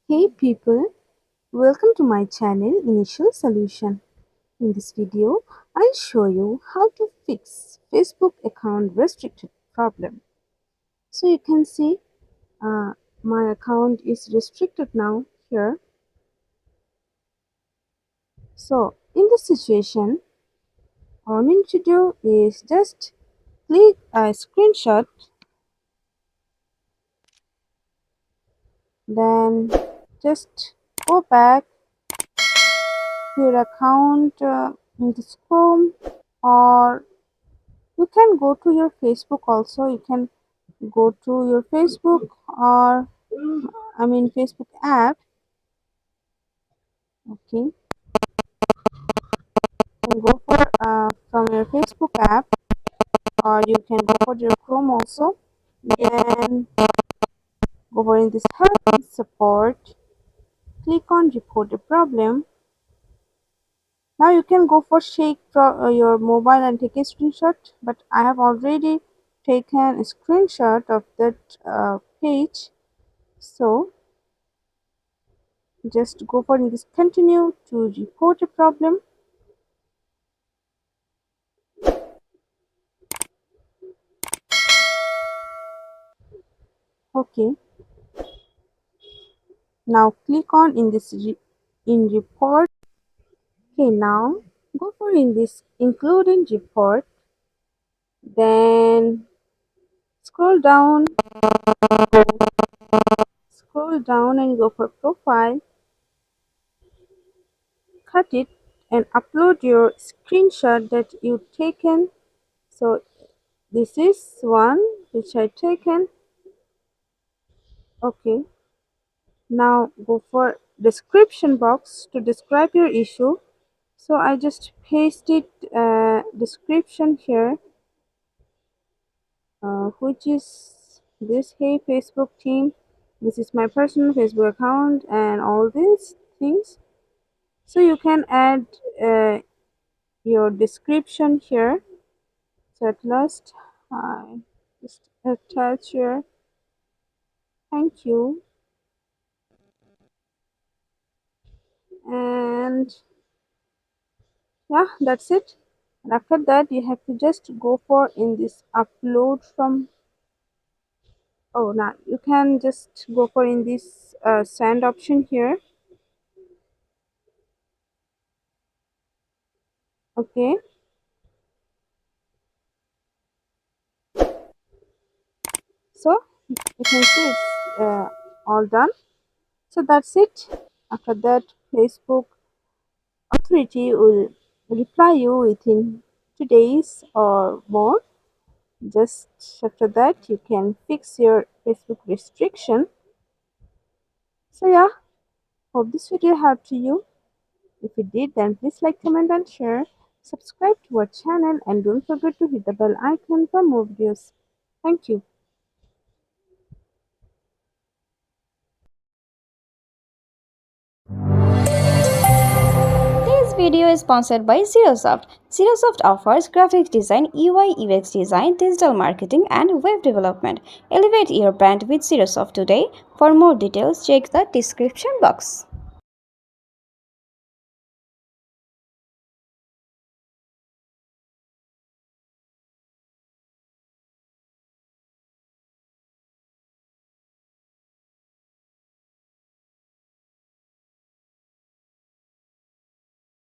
Hey people, welcome to my channel Initial Solution. In this video, I'll show you how to fix Facebook account restricted problem. So you can see my account is restricted now here. So in this situation, all you need to do is just click a screenshot, then just go back to your account in this Chrome, or you can go to your Facebook also. You can go to your Facebook, or Facebook app. Okay, you can go for from your Facebook app, or you can go for your Chrome also. Then go for in this help and support, click on report a problem. Now you can go for shake your mobile and take a screenshot, but I have already taken a screenshot of that page. So just go for this continue to report a problem. Okay, now click on in this in report. Okay, now go for in this include in report, then scroll down and go for profile, cut it and upload your screenshot that you taken. So this is one which I taken. Okay, now go for description box to describe your issue. So I just pasted description here, which is this: hey Facebook team, this is my personal Facebook account and all these things. So you can add your description here. So at last I just attach here, thank you, and yeah, that's it. And after that you have to just go for in this upload from, oh, now you can just go for in this send option here. Okay, so you can see it's all done. So that's it. After that, Facebook authority will reply you within 2 days or more. Just after that you can fix your Facebook restriction. So yeah, hope this video helped you. If it did, then please like, comment and share. Subscribe to our channel and don't forget to hit the bell icon for more videos. Thank you. This video is sponsored by Xirosoft. Xirosoft offers graphic design, UI UX design, digital marketing, and web development. Elevate your brand with Xirosoft today. For more details, check the description box.